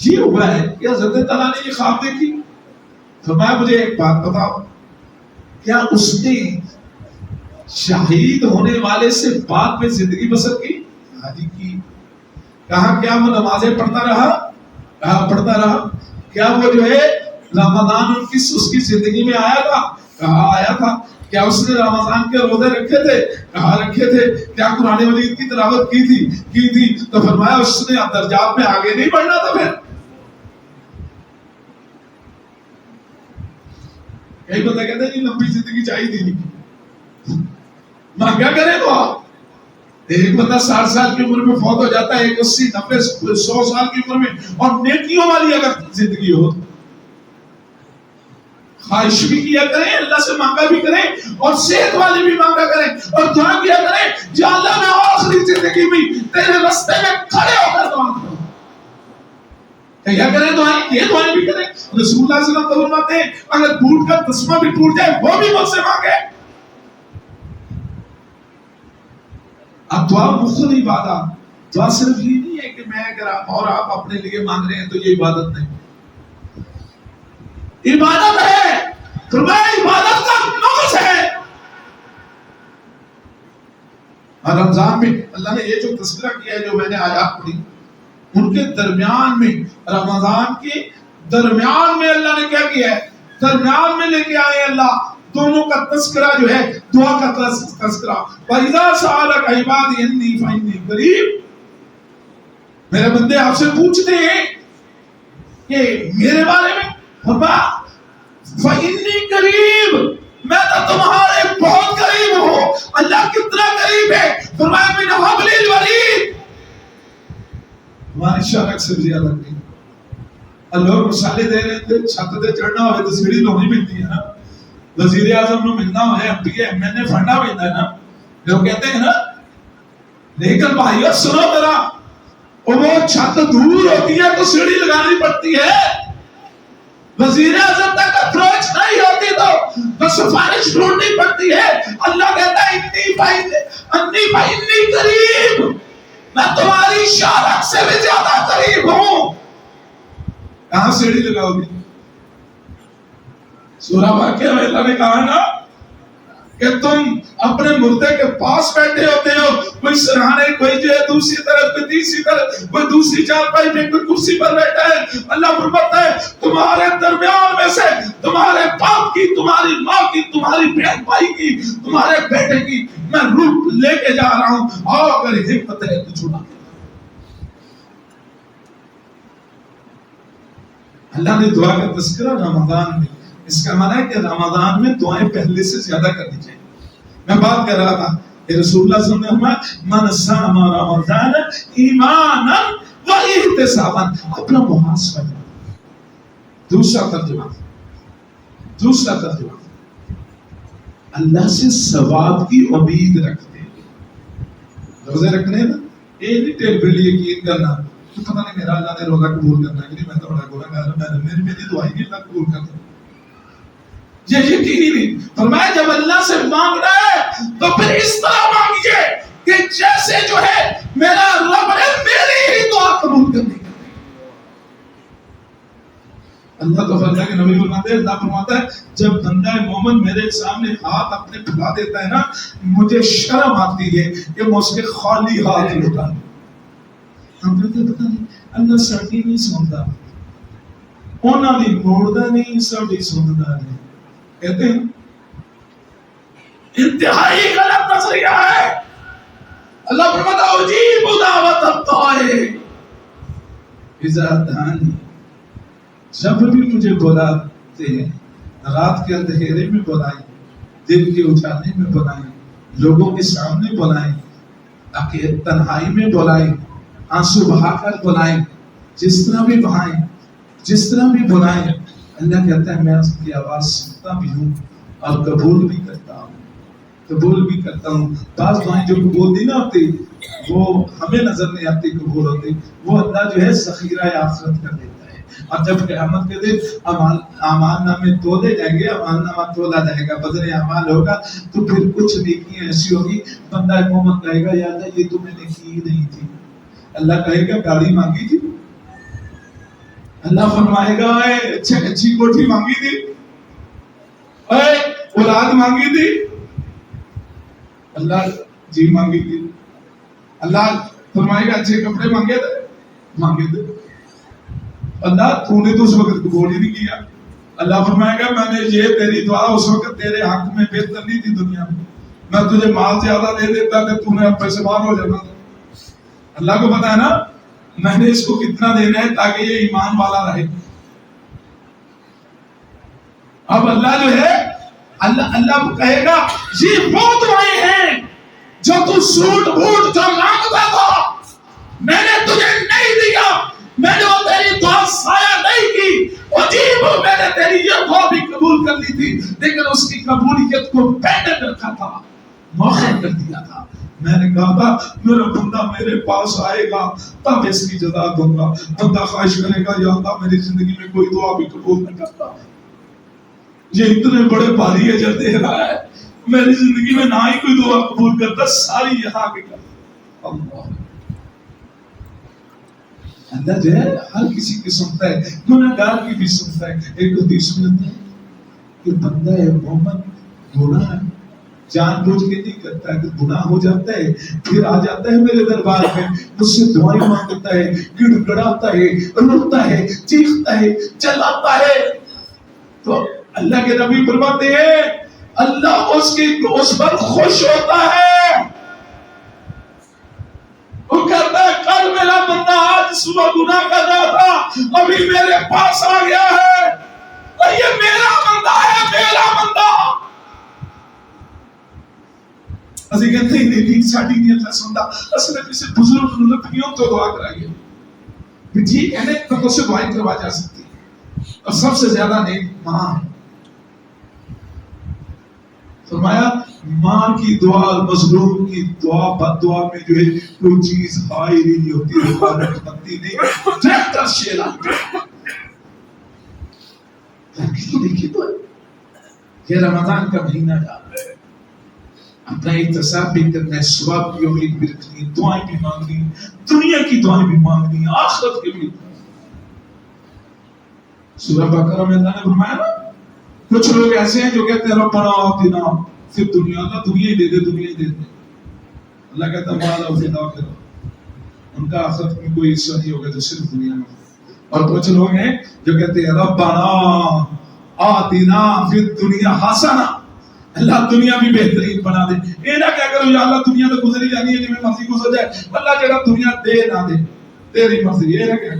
یہ ہوا ہے کہ حضرت تعالیٰ نے یہ خواب دیکھی. فرمایا مجھے ایک بات بتاؤ، کیا اس نے شہید ہونے والے سے بعد میں زندگی بسر کی؟ حاجی کی. کہا کیا وہ نمازیں پڑھتا رہا؟ کہا پڑھتا رہا. کیا وہ جو ہے رمضان اس کی زندگی میں آیا تھا؟ کہا آیا تھا. کیا اس نے رمضان کے روزے رکھے تھے؟ کہا رکھے تھے. کیا قرآن مجید کی تلاوت کی تھی؟ تو فرمایا اس نے درجات میں آگے نہیں بڑھنا تھا. پھر کئی بندہ کہتے ہیں جی لمبی زندگی چاہیے تھی، کیا کریں تو آپ. ایک بندہ 60 سال کی عمر میں فوت ہو جاتا ہے، ایک 80 90 100 سال کی عمر میں، اور نیکیوں والی اگر زندگی ہو. خواہش بھی کیا کریں، اللہ سے مانگا بھی کریں، اور صحت والی بھی مانگا کریں، اور دعا کیا کریں یا اللہ میں آخری زندگی میں تیرے راستے میں کھڑے ہو کر دعا کروں. کیا کریں دعائیں، یہ دعائیں بھی کریں. رسول اللہ صلی اللہ علیہ وسلم فرماتے ہیں اگر ٹوٹ کر تسمہ بھی ٹوٹ جائے وہ بھی مجھ سے مانگے. اب دعا مختلف عبادت، دعا صرف یہ نہیں ہے کہ میں اگر آپ اپنے لیے مانگ رہے ہیں تو یہ عبادت نہیں. عبادت ہے، فرمایا عبادت کا نفس ہے. اور رمضان میں اللہ نے یہ جو تذکرہ کیا ہے جو میں نے آیات پڑھی ان کے درمیان میں، رمضان کے درمیان میں اللہ نے کیا کیا ہے؟ درمیان میں لے کے آئے اللہ دونوں کا تذکرہ جو ہے، دعا کا تذکرہ. وَإِذَا سَأَلَكَ عِبَادِي عَنِّي فَإِنِّي قَرِيبٌ. میرے بندے آپ سے پوچھتے ہیں کہ میرے بارے میں، فرمایا فَإِنِّي قَرِيبٌ، میں تو تمہارے بہت قریب ہوں. اللہ کتنا قریب ہے. فرمایا من حبل الورید، ہماری شرک سے بھی زیادہ قریب. لوگ مثالیں دے رہے تھے چھت پہ چڑھنا ہوئے تو سیڑھی لونی ملتی ہے نا، وزیر اعظم نو ملنا ہوئے ایم پی ایم این اے فنڈا ملتا ہے نا، لوگ کہتے ہیں نا. لیکن بھائیو سنو ذرا، وہ چھت دور ہوتی ہے تو سیڑھی لگانی پڑتی ہے. وزیر اعظم تک اپروچ نہیں ہوتی تو سفارش ڈھونڈنی پڑتی ہے. اللہ کہتا ہے انی قریب، میں تمہاری شارک سے بھی زیادہ قریب ہوں. کہاں سیڑھی لگاؤ گی؟ سورہ واقعہ میں اللہ نے کہا نا کہ تم اپنے مردے کے پاس بیٹھے ہوتے ہو، کوئی سرہانے، کوئی جو ہے دوسری طرف، کوئی تیسری طرف، کوئی دوسری چارپائی میں، کوئی کرسی پر بیٹھا ہے. اللہ فرماتا ہے تمہارے درمیان میں سے تمہارے باپ کی، تمہاری ماں کی، تمہاری بہن بھائی کی، تمہارے بیٹے کی میں روح لے کے جا رہا ہوں، اور اگر ہمت ہے تو چھوڑا. اللہ نے دعا کا تذکرہ رمضان میں، اس کا معنی ہے کہ رمضان میں دعائیں پہلے سے زیادہ کرنی چاہیے. میں بات کر رہا تھا کہ رسول اللہ صلی اللہ علیہ وسلم من صام رمضان ایمانا و احتسابا، اپنا محاسبہ. دوسرا ترجمہ اللہ سے ثواب کی امید رکھتے ہیں. روزے رکھنے نا، ایک ڈیٹیل پہ یقین کرنا تو پتہ نہیں میرا اللہ نے روزہ قبول کرنا ہے کہ نہیں، میں تو بڑا گنہگار ہوں، میری دعا ہی نہیں اللہ قبول کرتا. یہ یقین ہی نہیں. فرمایا جب اللہ سے مانگ رہا ہے تو پھر اس طرح مانگیے کہ جیسے جو ہے میرا رب نے میری ہی دعا قبول کرنی. اللہ تو فرماتا ہے کہ نبی فرماتے ہیں، اللہ فرماتا ہے جب بندہ مومن میرے سامنے ہاتھ اپنے پھیلا دیتا ہے نا، مجھے شرم آتی ہے کہ میں اس کے خالی ہاتھ لوٹا. ہم کہتے ہیں پتہ نہیں اللہ سڑی نہیں سنتا، انہاں دی موڑدا نہیں، سڑی سنتا ہے. کہتے ہیں انتہائی غلط نظریہ ہے. اللہ فرماتا ہے اجیب دعوت الداعی اذا دعانی، جب بھی مجھے بلاتے ہیں، رات کے اندھیرے میں بلائیں، دن کے اجالے میں بلائیں، لوگوں کے سامنے بلائیں، تاکہ تنہائی میں بلائیں، آنسو بہا کر بلائیں، جس طرح بھی بلائیں. اللہ کہتا ہے میں اس کی آواز سنتا بھی ہوں اور قبول بھی کرتا ہوں. بعض دعائیں جو قبول نہیں نہ ہوتی وہ ہمیں نظر نہیں آتی قبول ہوتی، وہ اللہ جو ہے ذخیرہ آخرت کر دیتا ہے. اور جب قیامت کے دن اعمال نامے تولے جائیں گے، اعمال نامہ تولا جائے گا، وزن اعمال ہوگا، تو پھر کچھ نیکیاں ایسی ہوگی بندہ مومن کہے گا یا اللہ یہ تو میں نے کی نہیں تھی. اللہ کہے گا گاڑی مانگی تھی، اللہ فرمائے گا اچھی کوٹھی مانگی تھی، اولاد مانگی تھی، اللہ جی مانگی تھی. اللہ فرمائے گا اچھے کپڑے مانگے تھے، اللہ تو نے تو اس وقت قبول ہی نہیں کیا. اللہ فرمائے گا میں نے یہ تیری دعا اس وقت تیرے حق میں بہتر نہیں تھی دنیا میں تجھے مال زیادہ دے دیتا کہ تو نے اب پیسے باہر ہو جانا تھا. اللہ کو پتا ہے نا میں نے اس کو کتنا دینا ہے تاکہ یہ ایمان والا رہے. اب اللہ جو ہے اللہ کہے گا یہ وہ دعائیں ہیں جو تو سوٹ بوٹ جو مانگتا تھا میں نے تجھے نہیں دیا، میں نے وہ تیری دعا ضائع نہیں کی. عجیب میں نے تیری یہ دعا بھی قبول کر لی تھی، لیکن اس کی قبولیت کو پینڈنٹ رکھا تھا، مؤخر کر دیا تھا. میں نے کہا تھا میرا بندہ میرے پاس آئے گا تب اس کی جزا دوں گا. بندہ خواہش کرے گا یا اللہ میری زندگی میں کوئی دعا بھی قبول نہ کرتا، یہ اتنے بڑے بھاری اجر دے رہا ہے، میری زندگی میں نہ ہی کوئی دعا قبول کرتا، ساری یہاں کے کرتا. اللہ جو ہے ہر کسی کی سنتا ہے، گنہگار کی بھی سنتا ہے. ایک حدیث میں ہے کہ بندہ مومن گناہ جان بوجھ کے نہیں کرتا ہے، گناہ ہو جاتا ہے پھر آ جاتا ہے میرے دربار میں، مجھ سے دعائیں مانگتا ہے، گڑ گڑاتا ہے، روتا ہے، چیختا ہے، چلاتا ہے. تو اللہ کے نبی فرماتے ہیں اللہ اس پر خوش ہوتا ہے. وہ کہتا ہے کل میرا بندہ آج صبح گناہ کر رہا تھا ابھی میرے پاس آ گیا ہے، اور یہ میرا بندہ ہے، میرا بندہ. اسی کہتے ہیں نہیں ساڈی نہیں اللہ سندا، اصل کسی بزرگ نوں لکھیوں تو دعا کرائیے کہ جی کہنے تو سے دعائیں کروا جا سکتی ہے، اور سب سے زیادہ نیک ماں ہے۔ فرمایا ماں کی دعا، مظلوم کی دعا، بد دعا میں جو ہے کوئی چیز ہائی نہیں ہوتی، رکاوٹ بنتی نہیں، ڈائریکٹر شیلا دیکھیے تو یہ رمضان کا مہینہ جا رہا ہے، اپنا احتساب بھی کرنا ہے، ثواب کی امید بھی رکھنی ہے، دعائیں بھی مانگنی، دنیا کی دعائیں بھی مانگنی، آخرت کی بھی۔ سورہ بقرہ میں اللہ نے فرمایا نا، کچھ لوگ ایسے ہیں جو کہتے ہیں ربنا آتنا پھر دنیا، اللہ دنیا ہی دے دے، دنیا ہی دے دے۔ اللہ کہتا ہے مالا فی الآخرہ، ان کا آخرت میں کوئی حصہ نہیں ہوگا جو صرف دنیا میں۔ اور کچھ لوگ ہیں جو کہتے ہیں ربنا آتنا فی الدنیا حسنہ، اللہ دنیا بھی بہترین بنا دے۔ یہ نہ کیا کرو یا اللہ دنیا تو گزری جانی ہے، جی میں مرضی گزر جائے، اللہ جگہ دنیا دے نہ دے تیری مرضی، یہ نہ کیا۔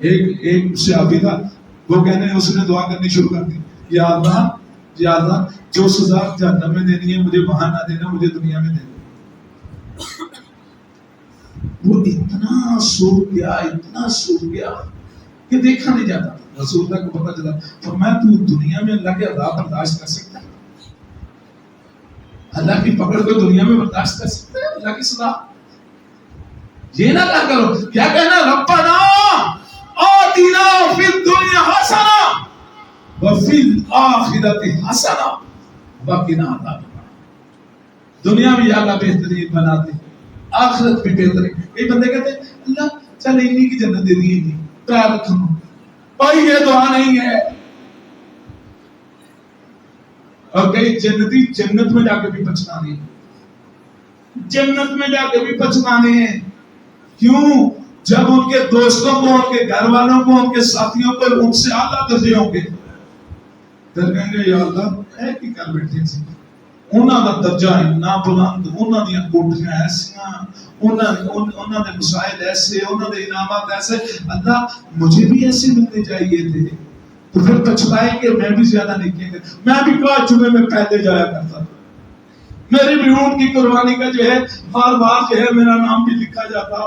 ایک صحابی تھا، وہ کہنے اس نے دعا کرنی شروع کر دی، یا اللہ جو سزا جہنم میں دینی ہے مجھے وہاں نہ دینا، مجھے دنیا میں دینا۔ وہ اتنا سوکھ گیا، اتنا سوکھ گیا کہ دیکھا نہیں جاتا۔ رسول اللہ کو پتہ چلا، فرمایا تو دنیا میں اللہ کے عذاب برداشت کر سکتا ہے؟ اللہ کی پکڑ کو دنیا میں برداشت کر سکتا ہے؟ اللہ کی سزا یہ نہ کہا کرو، کیا کہنا؟ ربنا آتنا فی الدنیا حسنہ وفی الآخرۃ حسنہ وقنا عذاب النار۔ دنیا بھی اللہ بہترین بنا دے، آخرت بھی بہترین۔ کئی بندے کہتے ہیں اللہ چل انہی کی جنت دے دی، نہیں پیر رکھنا، اور یہ دعا نہیں ہے۔ اور کئی جنتی جنت میں جا کے بھی پچھتانے ہیں، جنت میں جا کے بھی پچھتانے ہیں۔ کیوں؟ جب ان کے دوستوں کو، ان کے گھر والوں کو، ان کے ساتھیوں کو ان سے اعلیٰ درجے ہوں گے، پھر کہیں گے یا اللہ اے کی کر بیٹھے سی، انہاں دا درجہ اتنا بلند، انہاں دی کوٹھیاں ایسیاں، انہاں دے مسائل ایسے، انہاں دے انعامات ایسے، اللہ مجھے بھی ایسے ملنے چاہیے تھے۔ تو پھر پچھتائیں کہ میں بھی زیادہ نہیں کیے، میں بھی کہا جمعے میں پہلے جایا کرتا، میری بھی اونٹ کی قربانی کا جو ہے بار بار جو ہے میرا نام بھی لکھا جاتا،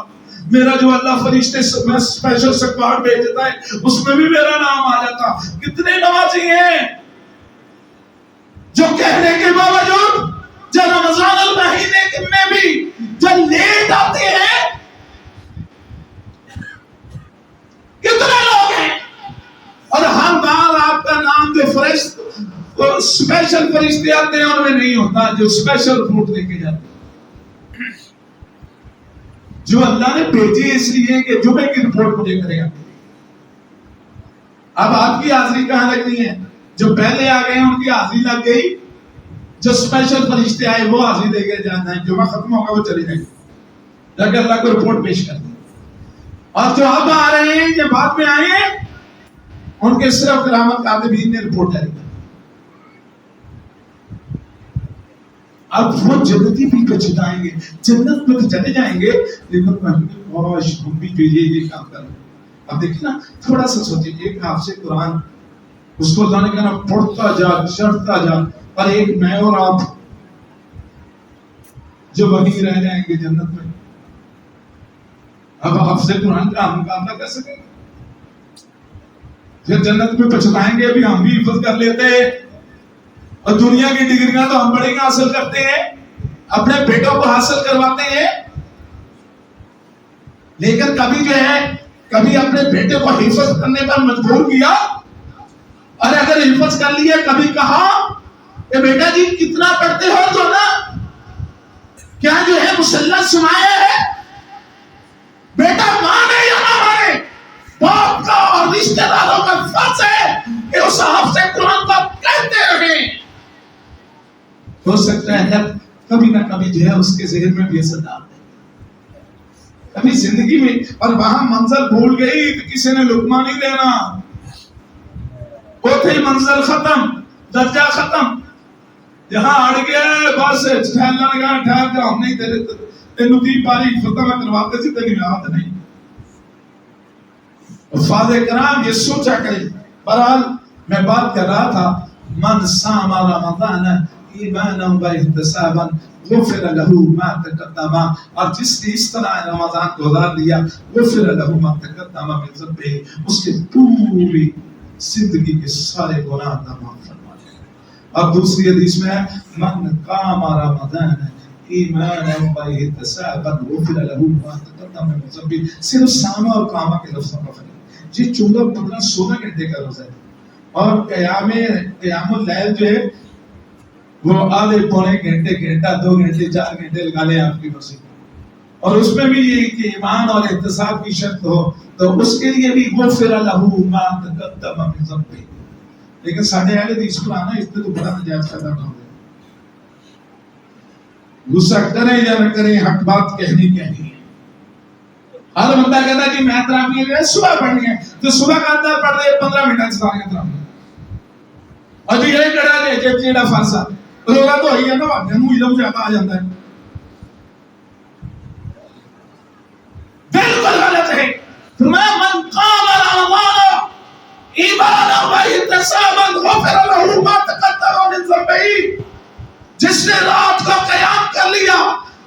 میرا جو اللہ فرشتے میں اسپیشل سکواد بھیجتا ہے اس میں بھی میرا نام آ جاتا۔ کتنے نمازی ہیں جو کہنے کے باوجود جب رمضان المہینے میں بھی جب لیٹ آتے ہیں، کتنے لوگ ہیں، اور ہر بار آپ کا نام جو اسپیشل فرشتے آتے ہیں ان میں نہیں ہوتا جو اسپیشل فروٹ لے کے جاتے ہیں، جو اللہ نے بھیجے اس لیے کہ جمعے کی رپورٹ مجھے کرے گا۔ اب آپ کی حاضری کہاں لگنی ہے؟ جو پہلے آ گئے ہیں ان کی حاضری لگ گئی، جو اسپیشل فرشتے آئے وہ حاضری دے کے جانا ہے، جمعہ ختم ہوگا وہ چلے جائیں جا کے اللہ کو رپورٹ پیش کر دیں۔ اور جو اب آ رہے ہیں یا بعد میں آئے ہیں ان کے صرف کرامت کاتبین نے رپورٹ جاری کی۔ اب وہ جنتی بھی پچھتائیں گے، جنت میں تو چلے جائیں گے لیکن ہم بھی جو یہ کام کر رہے ہیں۔ اب دیکھیں نا، تھوڑا سا سوچیں، ایک حافظ قرآن اس کو اللہ نے کہنا پڑھتا جا، چڑھتا جا، اور ایک میں اور آپ جو وہیں رہ جائیں گے جنت میں۔ اب حافظ قرآن کا ہم مقابلہ کر سکیں گے؟ پھر جنت میں پچھتائیں گے بھی ہم بھی حفظ کر لیتے ہیں، اور دنیا کی ڈگریاں تو ہم بڑی حاصل کرتے ہیں، اپنے بیٹوں کو حاصل کرواتے ہیں، لیکن کبھی جو ہے کبھی اپنے بیٹے کو حفظ کرنے پر مجبور کیا، اور اگر حفظ کر لیے کبھی کہا کہ بیٹا جی کتنا پڑھتے ہو تو نا کیا جو ہے مسلح سنایا ہے، بیٹا مانے یا نہ مانے باپ کا اور رشتہ داروں کا فرض ہے کہ اس حافظ قرآن کو کہتے رہیں۔ ہو سکتا ہے کبھی نہ کبھی جو ہے اس کے ذہن میں بھی اثر ڈال دے، کبھی زندگی میں، اور وہاں منزل بھول گئی تو کسی نے لقمہ نہیں دینا، وہ تھی منزل ختم، درجہ ختم، یہاں اڑ گیا بس ٹھہرنا لگا، ٹھہر جاؤ، نہیں تینوں دی پاری فتح میں کرواتے تھے، تیری یاد نہیں۔ حفاظ کرام یہ سوچا کریں۔ بہرحال میں بات کر رہا تھا من صام رمضان ایمانا و احتسابا غفر له ما تقدم، اور جس نے اس طرح رمضان کو گزار لیا غفر له ما تقدم من ذنبه، اس کے پوری زندگی کے سارے گناہ معاف فرما دے. اب دوسری حدیث میں ہے من قام رمضان ایمانا و احتسابا غفر له ما تقدم من ذنبه. صرف سامہ اور قامہ کے لفظوں کا فرق، یہ 14 15 16 گھنٹے کا روزہ ہے، اور قیام اللیل جو ہے وہ آدھے پونے گھنٹے، گھنٹہ 2 گھنٹے 4 گھنٹے لگا لیں آپ کی مرضی، اور اس میں بھی یہ کہ ایمان اور احتساب کی شرط ہو تو اس کے لیے بھی غفر له ما تقدم من ذنبه. لیکن ساڑھے اہل حدیث کو آنا اس سے تو بڑا نجات پیدا نہ ہو. غصہ کریں یا نہ کریں حق بات کہنی ہے. ہر بندہ کہتا ہے کہ میں تراویح میں صبح پڑھنی ہے تو صبح کا اندر پڑھ رہے 15 منٹ سے سارے تراویح، اور جو یہ کڑا دے کہ چیڑا فارسا روزہ تو ہی ہے نا، منہ علم زیادہ آ جاتا ہے. بالکل غلط ہے. فرمایا من قام رمضان ایمانا و احتسابا غفر له ما تقدم من ذنبه. جس نے رات کو قیام کر لیا،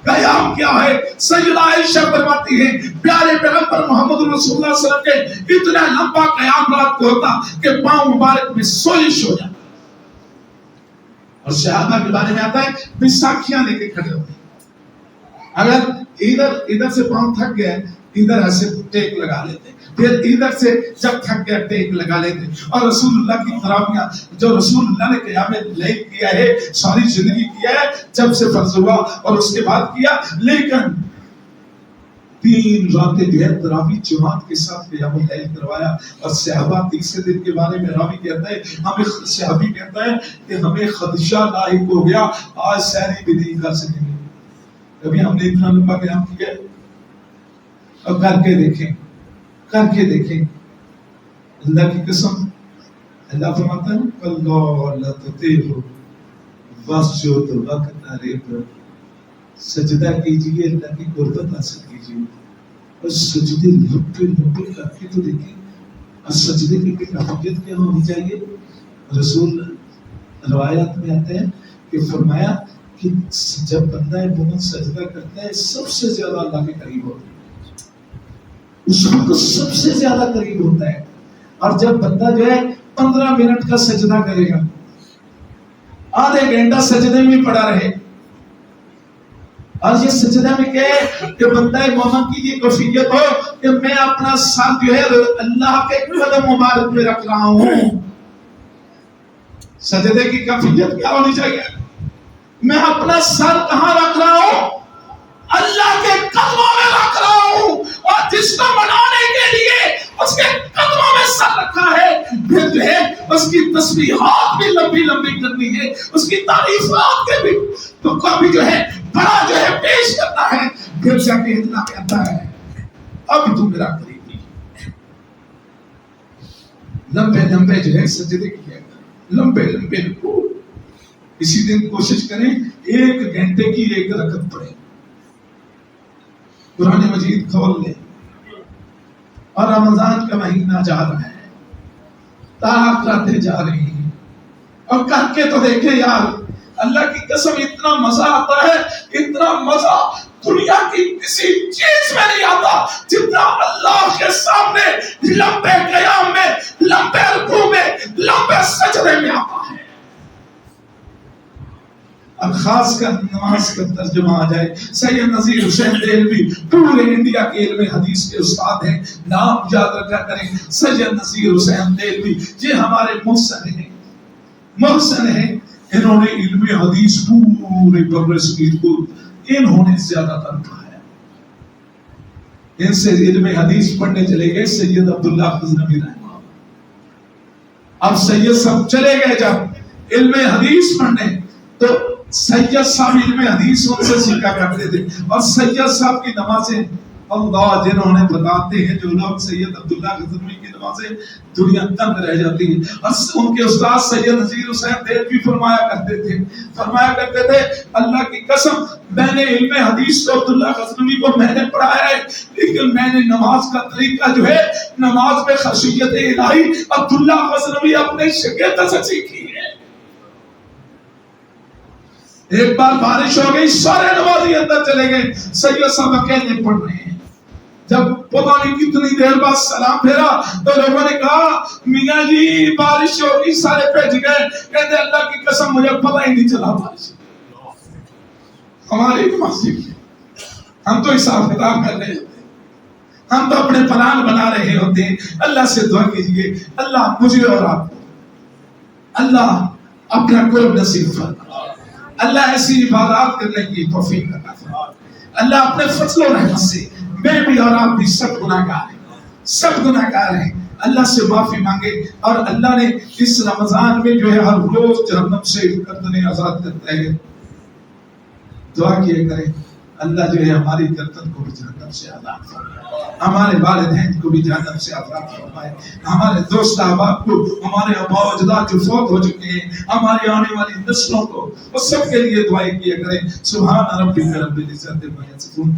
قیام کیا ہے؟ سیدہ عائشہ فرماتی ہے پیارے پیغمبر محمد رسول اللہ صلی اللہ علیہ وسلم کے اتنا لمبا قیام رات کو ہوتا کہ پاؤں مبارک میں سوزش ہو جاتا. اور صحابہ کے بارے میں آتا ہے بیساکھیاں لے کے کھڑے ہوتے، اگر ادھر سے پاؤں تھک گئے ادھر ایسے ٹیک لگا لیتے، پھر ادھر سے جب تھک گیا ٹیک لگا لیتے. اور رسول اللہ کی تراویح جو رسول اللہ نے قیام لیل کیا ہے ساری زندگی کیا ہے، جب سے فرض ہوا اور اس کے بعد کیا، لیکن 3 راتیں جو ہے تراویح جماعت کے ساتھ قیام لیل کروایا. اور صحابہ تیسرے دن کے بارے میں راوی کہتا ہے صحابی کہتا ہے کہ ہمیں خدشہ لاحق ہو گیا، آج سحری بھی نہیں کر سکیں گے. کبھی ہم نے اتنا لمبا قیام کیا ہے؟ اور کر کے دیکھیں اللہ کی قسم. اللہ فرماتا ہے اللہ لا تطیعوا واسجدوا واقترب، سجدہ کیجئے اللہ کی قربت حاصل کیجئے. اور سجدے لمبے کر کے تو دیکھیں، اور سجدے کی کیفیت کیا ہونی چاہیے. رسول روایات میں آتے ہیں کہ فرمایا کہ جب بندہ مومن سجدہ کرتا ہے سب سے زیادہ اللہ کے قریب ہوتا ہے، اس وقت سب سے زیادہ قریب ہوتا ہے. اور جب بندہ جو ہے 15 منٹ کا سجدہ کرے گا، آدھے گھنٹہ سجدے میں پڑا رہے، اور یہ سجدہ میں کیا ہے کہ بندہ مومن کی یہ کیفیت ہو کہ میں اپنا سر جو ہے اللہ کے قدم مبارک میں رکھ رہا ہوں. سجدے کی کیفیت کیا ہونی چاہیے؟ میں اپنا سر کہاں رکھ رہا ہوں؟ اللہ کے قدموں میں رکھ رہا ہوں. اور جس کو منانے کے لیے اس کے قدموں میں سر رکھا ہے، پھر جو ہے اس کی تسبیحات بھی لمبی لمبی کرنی ہے، اس کی تعریفات کے بھی تو کبھی جو ہے بڑا جو ہے پیش کرنا ہے. پھر جا کے اتنا کہتا ہے اب تو میرا قریبی. لمبے جو ہے سجدے کیا کریں، لمبے رکوع. اسی دن کوشش کریں 1 گھنٹے کی 1 رکعت پڑھیں. قرآن مجید کھول لیں، اور رمضان کا مہینہ جا رہا ہے، طاقت راتیں جا رہی ہیں، اور کر کے تو دیکھیں یار، اللہ کی قسم اتنا مزہ آتا ہے، اتنا مزہ دنیا کی کسی چیز میں نہیں آتا جتنا اللہ کے سامنے لمبے قیام میں، لمبے رکوع میں، لمبے سجدے میں آتا ہے. اب خاص کر نماز کا ترجمہ آ جائے. سید نذیر حسین دہلوی پورے انڈیا کے علم حدیث کے استاد ہیں، نام یاد رکھا کریں سید نذیر حسین دہلوی. یہ ہمارے محسن ہیں. انہوں نے علم حدیث پورے برصغیر کو انہوں نے زیادہ تر پڑھایا. ان سے علم حدیث پڑھنے چلے گئے سید عبداللہ غزنوی رحمہ. اب سید صاحب چلے گئے جب علم حدیث پڑھنے، تو سید صاحب علم حدیث ان سے سیکھا کرتے تھے. اور سید صاحب کی نمازیں اللہ جنہوں نے بتاتے ہیں جو لوگ سید عبداللہ غزنوی کی نمازیں دنیا تنگ رہ جاتی ہے. اور ان کے استاد سید نذیر حسین دہلوی فرمایا کرتے تھے اللہ کی قسم میں نے علم حدیث کو عبداللہ غزنوی کو میں نے پڑھایا ہے، لیکن میں نے نماز کا طریقہ جو ہے نماز میں خشیت الہی عبداللہ غزنوی اپنے شاگرد سے سیکھی ہے. ایک بار بارش ہو گئی، سارے نمازی اندر چلے گئے، سید صاحب اکیلے پڑھ رہے ہیں۔ جب پتہ نہیں کتنی دیر بعد سلام پھیرا تو لوگوں نے کہا میاں جی بارش ہو گئی، سارے بھیج گئے، کہتے اللہ کی قسم مجھے پتہ ہی نہیں چلا بارش۔ ہماری مسجد ہم تو حساب کتاب کر رہے ہوتے، ہم تو اپنے پلان بنا رہے ہوتے ہیں۔ اللہ سے دعا کیجئے اللہ مجھے اور آپ کو اللہ اپنا قرب نصیب فرما، اللہ ایسی عبادات کرنے کی توفیق عطا فرما۔ اللہ اپنے فضل و رحمت سے میں بھی اور آپ بھی سب گناہگار ہیں، سب گناہگار ہیں، اللہ سے معافی مانگے۔ اور اللہ نے اس رمضان میں جو ہے ہر روز جہنم سے گردنیں آزاد کرتا ہے، دعا کیے کریں اللہ جو ہے ہماری گردن کو بھی جہنم سے آزاد فرمائے، ہمارے والدین کو بھی جہنم سے آزاد فرمائے، ہمارے دوست احباب کو، ہمارے آباء و اجداد جو فوت ہو چکے ہیں، ہماری آنے والی نسلوں کو، وہ سب کے لیے دعائیں کیے کریں۔ سبحان ربک رب العزت عما یصفون۔